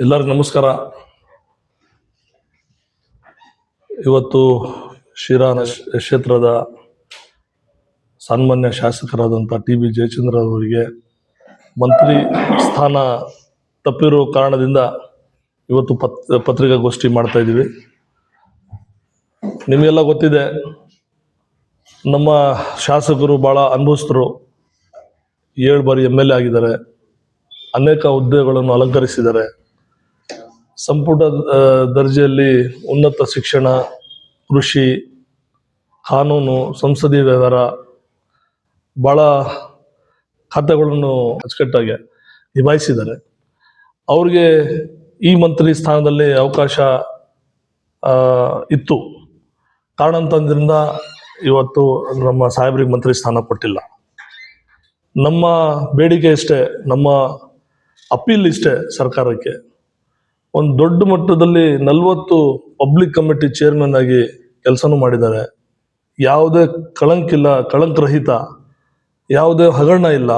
ಎಲ್ಲರಿಗೂ ನಮಸ್ಕಾರ. ಇವತ್ತು ಶಿರಾ ಕ್ಷೇತ್ರದ ಸನ್ಮಾನ್ಯ ಶಾಸಕರಾದಂಥ ಟಿ.ಬಿ. ಜಯಚಂದ್ರ ಅವರಿಗೆ ಮಂತ್ರಿ ಸ್ಥಾನ ತಪ್ಪಿರೋ ಕಾರಣದಿಂದ ಇವತ್ತು ಪತ್ರಿಕಾಗೋಷ್ಠಿ ಮಾಡ್ತಾ ಇದ್ದೀವಿ. ನಿಮಗೆಲ್ಲ ಗೊತ್ತಿದೆ, ನಮ್ಮ ಶಾಸಕರು ಭಾಳ ಅನುಭವಿಸಿದ್ರು. 7 ಬಾರಿ MLA ಆಗಿದ್ದಾರೆ, ಅನೇಕ ಹುದ್ದೆಗಳನ್ನು ಅಲಂಕರಿಸಿದ್ದಾರೆ. ಸಂಪುಟ ದರ್ಜೆಯಲ್ಲಿ ಉನ್ನತ ಶಿಕ್ಷಣ, ಕೃಷಿ, ಕಾನೂನು, ಸಂಸದೀಯ ವ್ಯವಹಾರ ಭಾಳ ಖಾತೆಗಳನ್ನು ಅಚ್ಚುಕಟ್ಟಾಗಿ ನಿಭಾಯಿಸಿದ್ದಾರೆ. ಅವ್ರಿಗೆ ಈ ಮಂತ್ರಿ ಸ್ಥಾನದಲ್ಲಿ ಅವಕಾಶ ಇತ್ತು. ಕಾರಣಾಂತರದಿಂದ ಇವತ್ತು ನಮ್ಮ ಸಾಹೇಬ್ರಿಗೆ ಮಂತ್ರಿ ಸ್ಥಾನ ಕೊಟ್ಟಿಲ್ಲ. ನಮ್ಮ ಬೇಡಿಕೆ ಇಷ್ಟೇ, ನಮ್ಮ ಅಪೀಲ್ ಇಷ್ಟೇ ಸರ್ಕಾರಕ್ಕೆ. ಒಂದು ದೊಡ್ಡ ಮಟ್ಟದಲ್ಲಿ 40 ಪಬ್ಲಿಕ್ ಕಮಿಟಿ ಚೇರ್ಮನ್ ಆಗಿ ಕೆಲಸನೂ ಮಾಡಿದ್ದಾರೆ. ಯಾವುದೇ ಕಳಂಕಿಲ್ಲ, ಕಳಂಕರಹಿತ, ಯಾವುದೇ ಹಗರಣ ಇಲ್ಲ,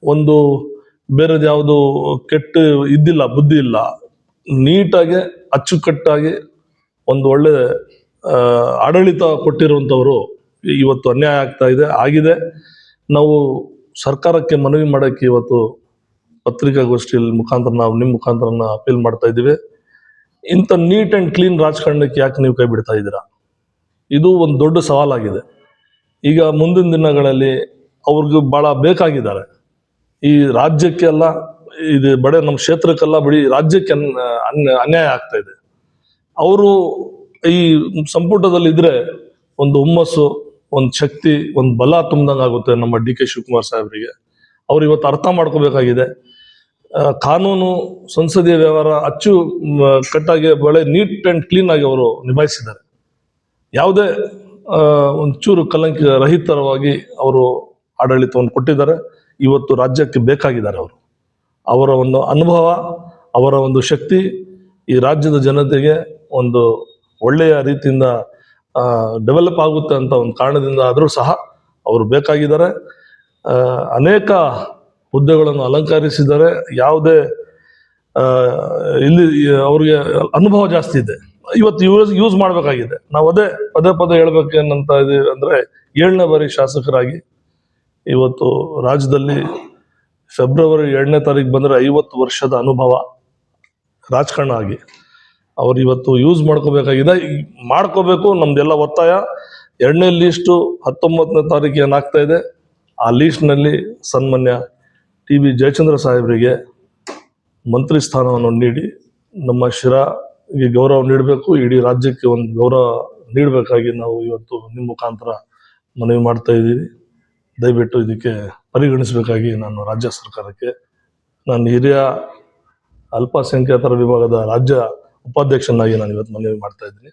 ಒಂದು ಬೇರೆದು ಯಾವುದು ಕೆಟ್ಟ ಇದ್ದಿಲ್ಲ, ಬುದ್ಧಿ ಇಲ್ಲ. ನೀಟಾಗಿ ಅಚ್ಚುಕಟ್ಟಾಗಿ ಒಂದು ಒಳ್ಳೆ ಆಡಳಿತ ಕೊಟ್ಟಿರುವಂಥವರು. ಇವತ್ತು ಅನ್ಯಾಯ ಆಗಿದೆ. ನಾವು ಸರ್ಕಾರಕ್ಕೆ ಮನವಿ ಮಾಡೋಕ್ಕೆ ಇವತ್ತು ಪತ್ರಿಕಾಗೋಷ್ಠಿಯಲ್ಲಿ ಮುಖಾಂತರ ನಾವು ನಿಮ್ಮ ಮುಖಾಂತರ ಅಪೀಲ್ ಮಾಡ್ತಾ ಇದ್ದೀವಿ. ಇಂಥ ನೀಟ್ ಆ್ಯಂಡ್ ಕ್ಲೀನ್ ರಾಜಕಾರಣಕ್ಕೆ ಯಾಕೆ ನೀವು ಕೈ ಬಿಡ್ತಾ ಇದ್ದೀರಾ? ಇದು ಒಂದು ದೊಡ್ಡ ಸವಾಲಾಗಿದೆ. ಈಗ ಮುಂದಿನ ದಿನಗಳಲ್ಲಿ ಅವ್ರಿಗೆ ಭಾಳ ಬೇಕಾಗಿದ್ದಾರೆ. ಈ ರಾಜ್ಯಕ್ಕೆಲ್ಲ, ಇದು ಬಡ ನಮ್ಮ ಕ್ಷೇತ್ರಕ್ಕೆಲ್ಲ ಬರೀ ರಾಜ್ಯಕ್ಕೆ ಅನ್ಯಾಯ ಆಗ್ತಾ ಇದೆ. ಅವರು ಈ ಸಂಪುಟದಲ್ಲಿ ಇದ್ರೆ ಒಂದು ಹುಮ್ಮಸ್ಸು, ಒಂದು ಶಕ್ತಿ, ಒಂದು ಬಲ ತುಂಬ್ದಂಗೆ ಆಗುತ್ತೆ ನಮ್ಮ ಡಿ.ಕೆ. ಶಿವಕುಮಾರ್ ಸಾಹೇಬರಿಗೆ. ಅವ್ರು ಇವತ್ತು ಅರ್ಥ ಮಾಡ್ಕೋಬೇಕಾಗಿದೆ. ಕಾನೂನು, ಸಂಸದೀಯ ವ್ಯವಹಾರ ಅಚ್ಚು ಕಟ್ಟಾಗಿ ಬಹಳ ನೀಟ್ ಆ್ಯಂಡ್ ಕ್ಲೀನ್ ಆಗಿ ಅವರು ನಿಭಾಯಿಸಿದ್ದಾರೆ. ಯಾವುದೇ ಒಂಚೂರು ಕಲಂಕ ರಹಿತರವಾಗಿ ಅವರು ಆಡಳಿತವನ್ನು ಕೊಟ್ಟಿದ್ದಾರೆ. ಇವತ್ತು ರಾಜ್ಯಕ್ಕೆ ಬೇಕಾಗಿದ್ದಾರೆ ಅವರು. ಅವರ ಒಂದು ಅನುಭವ, ಅವರ ಒಂದು ಶಕ್ತಿ ಈ ರಾಜ್ಯದ ಜನತೆಗೆ ಒಂದು ಒಳ್ಳೆಯ ರೀತಿಯಿಂದ ಡೆವಲಪ್ ಆಗುತ್ತೆ ಅಂತ ಒಂದು ಕಾರಣದಿಂದ ಆದರೂ ಸಹ ಅವರು ಬೇಕಾಗಿದ್ದಾರೆ. ಅನೇಕ ಹುದ್ದೆಗಳನ್ನು ಅಲಂಕರಿಸಿದ್ದಾರೆ. ಯಾವುದೇ ಇಲ್ಲಿ ಅವ್ರಿಗೆ ಅನುಭವ ಜಾಸ್ತಿ ಇದೆ. ಇವತ್ತು ಯೂಸ್ ಮಾಡಬೇಕಾಗಿದೆ. ನಾವು ಪದೇ ಹೇಳ್ಬೇಕೇನಂತ ಇದೀವಿ ಅಂದರೆ, 7ನೇ ಬಾರಿ ಶಾಸಕರಾಗಿ ಇವತ್ತು ರಾಜ್ಯದಲ್ಲಿ ಫೆಬ್ರವರಿ 2ನೇ ತಾರೀಕು ಬಂದರೆ 50 ವರ್ಷದ ಅನುಭವ ರಾಜಕಾರಣ ಆಗಿ ಅವ್ರು ಇವತ್ತು ಯೂಸ್ ಮಾಡ್ಕೋಬೇಕು. ನಮ್ದೆಲ್ಲ ಒತ್ತಾಯ. 2ನೇ ಲೀಸ್ಟು 19ನೇ ತಾರೀಕು ಏನಾಗ್ತಾ ಇದೆ, ಆ ಲೀಸ್ಟ್ನಲ್ಲಿ ಸನ್ಮಾನ್ಯ ಟಿ.ಬಿ. ಜಯಚಂದ್ರ ಸಾಹೇಬರಿಗೆ ಮಂತ್ರಿ ಸ್ಥಾನವನ್ನು ನೀಡಿ ನಮ್ಮ ಶಿರಾಗೆ ಗೌರವ ನೀಡಬೇಕು, ಇಡೀ ರಾಜ್ಯಕ್ಕೆ ಒಂದು ಗೌರವ ನೀಡಬೇಕಾಗಿ ನಾವು ಇವತ್ತು ನಿಮ್ಮ ಮುಖಾಂತರ ಮನವಿ ಮಾಡ್ತಾ ಇದ್ದೀವಿ. ದಯವಿಟ್ಟು ಇದಕ್ಕೆ ಪರಿಗಣಿಸಬೇಕಾಗಿ ನಾನು ರಾಜ್ಯ ಸರ್ಕಾರಕ್ಕೆ, ನಾನು ಹಿರಿಯ ಅಲ್ಪಸಂಖ್ಯಾತರ ವಿಭಾಗದ ರಾಜ್ಯ ಉಪಾಧ್ಯಕ್ಷನಾಗಿ ನಾನು ಇವತ್ತು ಮನವಿ ಮಾಡ್ತಾ ಇದ್ದೀನಿ.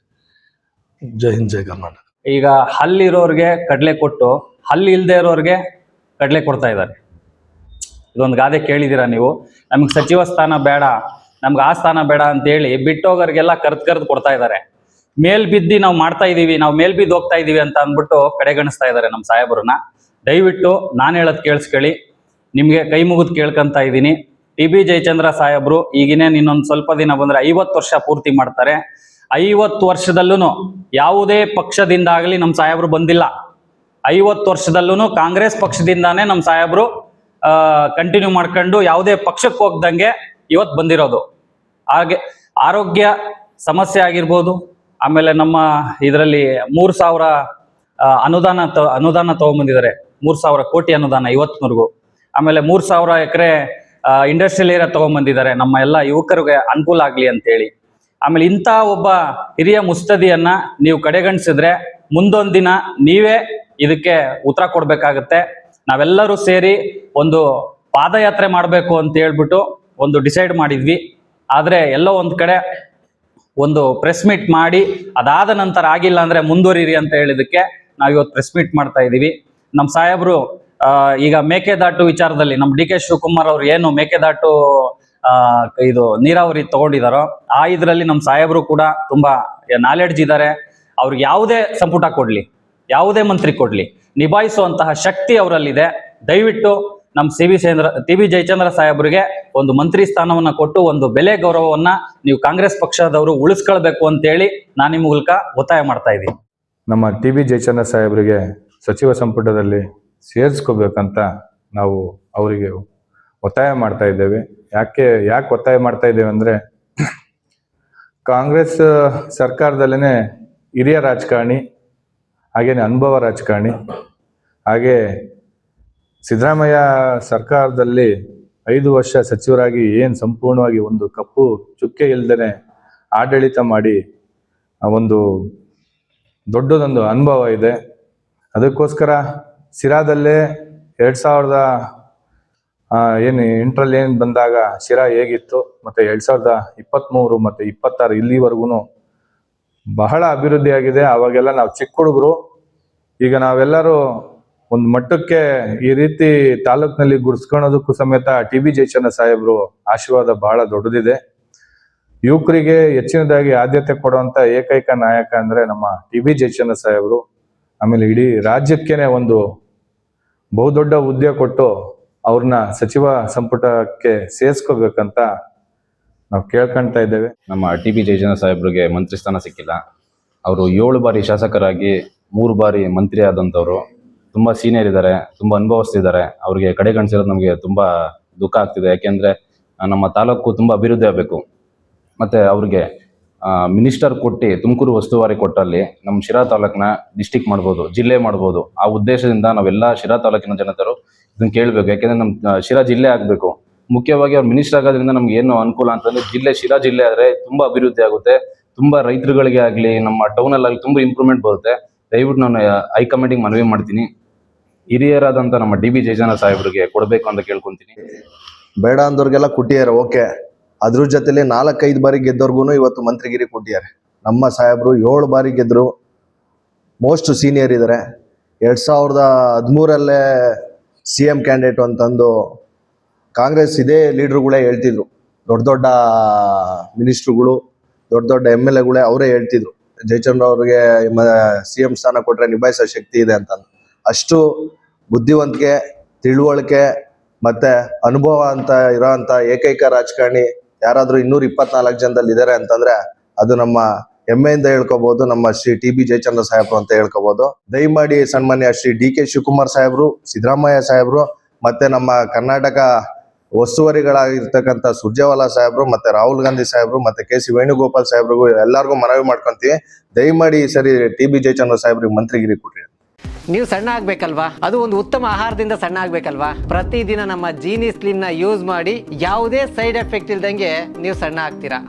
ಜೈ ಹಿಂದ್, ಜೈ ಕರ್ನಾಟಕ. ಈಗ ಹಲ್ಲಿರೋರ್ಗೆ ಕಡಲೆ ಕೊಟ್ಟು ಹಲ್ಲಿ ಇಲ್ಲದೆ ಇರೋರ್ಗೆ ಕಡಲೆ ಕೊಡ್ತಾ ಇದ್ದಾರೆ. ಇದೊಂದು ಗಾದೆ ಕೇಳಿದ್ದೀರಾ ನೀವು? ನಮ್ಗೆ ಸಚಿವ ಸ್ಥಾನ ಬೇಡ, ನಮ್ಗೆ ಆ ಸ್ಥಾನ ಬೇಡ ಅಂತೇಳಿ ಬಿಟ್ಟೋಗರಿಗೆಲ್ಲ ಕರೆದು ಕೊಡ್ತಾ ಇದ್ದಾರೆ. ಮೇಲ್ಬಿದ್ದು ನಾವು ಮಾಡ್ತಾ ಇದೀವಿ, ನಾವು ಮೇಲ್ಬಿದ್ದು ಹೋಗ್ತಾ ಇದೀವಿ ಅಂತ ಅಂದ್ಬಿಟ್ಟು ಕಡೆಗಣಿಸ್ತಾ ಇದ್ದಾರೆ ನಮ್ಮ ಸಾಹೇಬರನ್ನ. ದಯವಿಟ್ಟು ನಾನು ಹೇಳೋದು ಕೇಳಿಸ್ಕೊಳ್ಳಿ. ನಿಮಗೆ ಕೈ ಮುಗಿದು ಕೇಳ್ಕೊಂತ ಇದ್ದೀನಿ. ಟಿ.ಬಿ. ಜಯಚಂದ್ರ ಸಾಹೇಬರು ಈಗಿನೇನು ಇನ್ನೊಂದು ಸ್ವಲ್ಪ ದಿನ ಬಂದರೆ 50 ವರ್ಷ ಪೂರ್ತಿ ಮಾಡ್ತಾರೆ. 50 ವರ್ಷದಲ್ಲೂ ಯಾವುದೇ ಪಕ್ಷದಿಂದ ಆಗಲಿ ನಮ್ಮ ಸಾಹೇಬರು ಬಂದಿಲ್ಲ. 50 ವರ್ಷದಲ್ಲೂ ಕಾಂಗ್ರೆಸ್ ಪಕ್ಷದಿಂದಾನೇ ನಮ್ಮ ಸಾಹೇಬರು ಕಂಟಿನ್ಯೂ ಮಾಡ್ಕೊಂಡು ಯಾವುದೇ ಪಕ್ಷಕ್ಕೆ ಹೋಗ್ದಂಗೆ ಇವತ್ತು ಬಂದಿರೋದು. ಹಾಗೆ ಆರೋಗ್ಯ ಸಮಸ್ಯೆ ಆಗಿರ್ಬೋದು, ಆಮೇಲೆ ನಮ್ಮ ಇದರಲ್ಲಿ 3,000 ಅನುದಾನ ತಗೊಂಡ್ಬಂದಿದ್ದಾರೆ. 3,000 ಕೋಟಿ ಅನುದಾನ ಇವತ್ತಿನವರೆಗೂ. ಆಮೇಲೆ 3,000 ಎಕರೆ ಇಂಡಸ್ಟ್ರಿಯಲ್ ಏರಿಯಾ ತಗೊಂಡ್ಬಂದಿದ್ದಾರೆ, ನಮ್ಮ ಎಲ್ಲ ಯುವಕರಿಗೆ ಅನುಕೂಲ ಆಗಲಿ ಅಂತೇಳಿ. ಆಮೇಲೆ ಇಂಥ ಒಬ್ಬ ಹಿರಿಯ ಮುತ್ಸದ್ದಿಯನ್ನ ನೀವು ಕಡೆಗಣಿಸಿದ್ರೆ ಮುಂದೊಂದು ದಿನ ನೀವೇ ಇದಕ್ಕೆ ಉತ್ತರ ಕೊಡ್ಬೇಕಾಗತ್ತೆ. ನಾವೆಲ್ಲರೂ ಸೇರಿ ಒಂದು ಪಾದಯಾತ್ರೆ ಮಾಡಬೇಕು ಅಂತ ಹೇಳ್ಬಿಟ್ಟು ಒಂದು ಡಿಸೈಡ್ ಮಾಡಿದ್ವಿ. ಆದರೆ ಎಲ್ಲೋ ಒಂದು ಕಡೆ ಒಂದು ಪ್ರೆಸ್ ಮೀಟ್ ಮಾಡಿ ಅದಾದ ನಂತರ ಆಗಿಲ್ಲ ಅಂದರೆ ಮುಂದುವರಿರಿ ಅಂತ ಹೇಳಿದಕ್ಕೆ ನಾವು ಇವತ್ತು ಪ್ರೆಸ್ ಮೀಟ್ ಮಾಡ್ತಾ ಇದ್ದೀವಿ. ನಮ್ಮ ಸಾಹೇಬರು ಈಗ ಮೇಕೆದಾಟು ವಿಚಾರದಲ್ಲಿ ನಮ್ಮ ಡಿ.ಕೆ. ಶಿವಕುಮಾರ್ ಅವರು ಏನು ಮೇಕೆದಾಟು ಇದು ನೀರಾವರಿ ತಗೊಂಡಿದಾರೋ ಆ ಇದರಲ್ಲಿ ನಮ್ಮ ಸಾಹೇಬರು ಕೂಡ ತುಂಬಾ ನಾಲೆಡ್ಜ್ ಇದ್ದಾರೆ. ಅವ್ರಿಗೆ ಯಾವುದೇ ಸಂಪುಟ ಕೊಡ್ಲಿ, ಯಾವುದೇ ಮಂತ್ರಿ ಕೊಡ್ಲಿ, ನಿಭಾಯಿಸುವಂತಹ ಶಕ್ತಿ ಅವರಲ್ಲಿದೆ. ದಯವಿಟ್ಟು ನಮ್ಮ ಟಿ ಬಿ ಜಯಚಂದ್ರ ಸಾಹೇಬ್ರಿಗೆ ಒಂದು ಮಂತ್ರಿ ಸ್ಥಾನವನ್ನ ಕೊಟ್ಟು ಒಂದು ಬೆಲೆ ಗೌರವವನ್ನ ನೀವು ಕಾಂಗ್ರೆಸ್ ಪಕ್ಷದವರು ಉಳಿಸ್ಕೊಳ್ಬೇಕು ಅಂತೇಳಿ ನಾನು ನಿಮ್ಮ ಮೂಲಕ ಒತ್ತಾಯ ಮಾಡ್ತಾ ಇದ್ದೀನಿ. ನಮ್ಮ ಟಿ ಬಿ ಜಯಚಂದ್ರ ಸಾಹೇಬರಿಗೆ ಸಚಿವ ಸಂಪುಟದಲ್ಲಿ ಸೇರಿಸ್ಕೋಬೇಕಂತ ನಾವು ಅವರಿಗೆ ಒತ್ತಾಯ ಮಾಡ್ತಾ ಇದ್ದೇವೆ. ಯಾಕೆ ಒತ್ತಾಯ ಮಾಡ್ತಾ ಇದ್ದೇವೆ ಅಂದರೆ, ಕಾಂಗ್ರೆಸ್ ಸರ್ಕಾರದಲ್ಲೇ ಹಿರಿಯ ರಾಜಕಾರಣಿ, ಹಾಗೇನೆ ಅನುಭವ ರಾಜಕಾರಣಿ, ಹಾಗೆ ಸಿದ್ದರಾಮಯ್ಯ ಸರ್ಕಾರದಲ್ಲಿ 5 ವರ್ಷ ಸಚಿವರಾಗಿ ಏನು ಸಂಪೂರ್ಣವಾಗಿ ಒಂದು ಕಪ್ಪು ಚುಕ್ಕೆ ಇಲ್ದೇ ಆಡಳಿತ ಮಾಡಿ ಒಂದು ದೊಡ್ಡದೊಂದು ಅನುಭವ ಇದೆ. ಅದಕ್ಕೋಸ್ಕರ ಸಿರಾದಲ್ಲೇ 2008ರಲ್ಲಿ ಏನು ಬಂದಾಗ ಶಿರಾ ಹೇಗಿತ್ತು, ಮತ್ತು 2023 ಮತ್ತು 26 ಇಲ್ಲಿವರೆಗೂ ಬಹಳ ಅಭಿವೃದ್ಧಿ ಆಗಿದೆ. ಅವಾಗೆಲ್ಲ ನಾವು ಚಿಕ್ಕ ಹುಡುಗರು, ಈಗ ನಾವೆಲ್ಲರೂ ಒಂದು ಮಟ್ಟಕ್ಕೆ ಈ ರೀತಿ ತಾಲೂಕಿನಲ್ಲಿ ಗುರ್ಸ್ಕೊಳ್ಳೋದಕ್ಕೂ ಸಮೇತ ಟಿ ಬಿ ಜಯಚಂದ್ರ ಸಾಹೇಬರು ಆಶೀರ್ವಾದ ಬಹಳ ದೊಡ್ಡದಿದೆ. ಯುವಕರಿಗೆ ಹೆಚ್ಚಿನದಾಗಿ ಆದ್ಯತೆ ಕೊಡುವಂತ ಏಕೈಕ ನಾಯಕ ಅಂದ್ರೆ ನಮ್ಮ ಟಿ ಬಿ ಜಯಚಂದ್ರ ಸಾಹೇಬರು. ಆಮೇಲೆ ಇಡೀ ರಾಜ್ಯಕ್ಕೇನೆ ಒಂದು ಬಹುದೊಡ್ಡ ಹುದ್ದೆ ಕೊಟ್ಟು ಅವ್ರನ್ನ ಸಚಿವ ಸಂಪುಟಕ್ಕೆ ಸೇರಿಸ್ಕೋಬೇಕಂತ ನಾವು ಕೇಳ್ಕೊಂತ ಇದ್ದೇವೆ. ನಮ್ಮ ಟಿ ಬಿ ಜಯಚಂದ್ರ ಸಾಹೇಬ್ರಿಗೆ ಮಂತ್ರಿ ಸ್ಥಾನ ಸಿಕ್ಕಿಲ್ಲ. ಅವರು 7 ಬಾರಿ ಶಾಸಕರಾಗಿ 3 ಬಾರಿ ಮಂತ್ರಿ ಆದಂಥವ್ರು, ತುಂಬ ಸೀನಿಯರ್ ಇದ್ದಾರೆ, ತುಂಬ ಅನುಭವಿಸ್ತಿದ್ದಾರೆ. ಅವ್ರಿಗೆ ಕಡೆಗಣಿಸಿರೋದು ನಮಗೆ ತುಂಬ ದುಃಖ ಆಗ್ತಿದೆ. ಯಾಕೆಂದರೆ ನಮ್ಮ ತಾಲೂಕು ತುಂಬ ಅಭಿವೃದ್ಧಿ ಆಗಬೇಕು. ಮತ್ತು ಅವ್ರಿಗೆ ಮಿನಿಸ್ಟರ್ ಕೊಟ್ಟು ತುಮಕೂರು ಉಸ್ತುವಾರಿ ಕೊಟ್ಟಲ್ಲಿ ನಮ್ಮ ಶಿರಾ ತಾಲೂಕನ್ನ ಡಿಸ್ಟಿಕ್ ಮಾಡ್ಬೋದು, ಜಿಲ್ಲೆ ಮಾಡ್ಬೋದು. ಆ ಉದ್ದೇಶದಿಂದ ನಾವೆಲ್ಲ ಶಿರಾ ತಾಲೂಕಿನ ಜನತರು ಇದನ್ನು ಕೇಳಬೇಕು. ಯಾಕೆಂದರೆ ನಮ್ಮ ಶಿರಾ ಜಿಲ್ಲೆ ಆಗಬೇಕು. ಮುಖ್ಯವಾಗಿ ಅವ್ರು ಮಿನಿಸ್ಟರ್ ಆಗೋದ್ರಿಂದ ನಮ್ಗೆ ಏನು ಅನುಕೂಲ ಅಂತಂದರೆ ಶಿರಾ ಜಿಲ್ಲೆ ಆದರೆ ತುಂಬ ಅಭಿವೃದ್ಧಿ ಆಗುತ್ತೆ. ತುಂಬ ರೈತರುಗಳಿಗೆ ಆಗಲಿ, ನಮ್ಮ ಟೌನಲ್ಲಾಗಲಿ ತುಂಬ ಇಂಪ್ರೂವ್ಮೆಂಟ್ ಬರುತ್ತೆ. ದಯವಿಟ್ಟು ನಾನು ಹೈಕಮಾಂಡಿಗೆ ಮನವಿ ಮಾಡ್ತೀನಿ, ಹಿರಿಯರಾದಂಥ ನಮ್ಮ ಟಿ ಬಿ ಜಯಚಂದ್ರ ಸಾಹೇಬ್ರಿಗೆ ಕೊಡಬೇಕು ಅಂತ ಕೇಳ್ಕೊತೀನಿ. ಬೇಡ ಅಂದವ್ರಿಗೆಲ್ಲ ಕೊಟ್ಟಿದ್ದಾರೆ, ಓಕೆ. ಅದ್ರ ಜೊತೆಲಿ 4-5 ಬಾರಿ ಗೆದ್ದವ್ರಿಗೂ ಇವತ್ತು ಮಂತ್ರಿಗಿರಿ ಕೊಟ್ಟಿದ್ದಾರೆ. ನಮ್ಮ ಸಾಹೇಬರು 7 ಬಾರಿ ಗೆದ್ದರು, ಮೋಸ್ಟ್ ಸೀನಿಯರ್ ಇದ್ದಾರೆ. 2013ರಲ್ಲೇ CM ಕ್ಯಾಂಡಿಡೇಟ್ ಅಂತಂದು ಕಾಂಗ್ರೆಸ್ ಇದೇ ಲೀಡ್ರುಗಳೇ ಹೇಳ್ತಿದ್ರು. ದೊಡ್ಡ ದೊಡ್ಡ ಮಿನಿಸ್ಟ್ರುಗಳು, ದೊಡ್ಡ ದೊಡ್ಡ MLAಗಳೇ ಅವರೇ ಹೇಳ್ತಿದ್ರು, ಜಯಚಂದ್ರ ಅವ್ರಿಗೆ CM ಸ್ಥಾನ ಕೊಟ್ಟರೆ ನಿಭಾಯಿಸೋ ಶಕ್ತಿ ಇದೆ ಅಂತಂದು. ಅಷ್ಟು ಬುದ್ಧಿವಂತಿಕೆ, ತಿಳುವಳಿಕೆ ಮತ್ತೆ ಅನುಭವ ಅಂತ ಇರೋಂಥ ಏಕೈಕ ರಾಜಕಾರಣಿ ಯಾರಾದ್ರೂ 224 ಜನದಲ್ಲಿ ಇದ್ದಾರೆ ಅಂತಂದ್ರೆ ಅದು ನಮ್ಮ ಹೆಮ್ಮೆಯಿಂದ ಹೇಳ್ಕೋಬಹುದು, ನಮ್ಮ ಶ್ರೀ ಟಿ ಬಿ ಜಯಚಂದ್ರ ಸಾಹೇಬ್ರು ಅಂತ ಹೇಳ್ಕೋಬಹುದು. ದಯಮಾಡಿ ಸನ್ಮಾನ್ಯ ಶ್ರೀ DK ಶಿವಕುಮಾರ್ ಸಾಹೇಬ್ರು, ಸಿದ್ದರಾಮಯ್ಯ ಸಾಹೇಬ್ರು, ಮತ್ತೆ ನಮ್ಮ ಕರ್ನಾಟಕ ಉಸ್ತುವಾರಿಗಳಾಗಿರ್ತಕ್ಕಂಥ ಸುರ್ಜೇವಾಲಾ ಸಾಹೇಬ್ರು, ಮತ್ತೆ ರಾಹುಲ್ ಗಾಂಧಿ ಸಾಹೇಬ್ರು, ಮತ್ತೆ KC ವೇಣುಗೋಪಾಲ್ ಸಾಹೇಬ್ರಿಗೂ ಎಲ್ಲರಿಗೂ ಮನವಿ ಮಾಡ್ಕೊಂತೀವಿ. ದಯಮಾಡಿ ಈ ಸರಿ ಟಿ ಬಿ ಜಯಚಂದ್ರ ಸಾಹೇಬ್ರಿಗೆ ಮಂತ್ರಿಗಿರಿ ಕೊಟ್ರಿ. ನೀವು ಸಣ್ಣ ಆಗ್ಬೇಕಲ್ವಾ? ಅದು ಒಂದು ಉತ್ತಮ ಆಹಾರದಿಂದ ಸಣ್ಣ ಆಗ್ಬೇಕಲ್ವಾ? ಪ್ರತಿದಿನ ನಮ್ಮ ಜೀನಿ ಸ್ಲಿಮ್ ನ ಯೂಸ್ ಮಾಡಿ ಯಾವುದೇ ಸೈಡ್ ಎಫೆಕ್ಟ್ ಇಲ್ದಂಗೆ ನೀವು ಸಣ್ಣ ಆಗ್ತೀರಾ.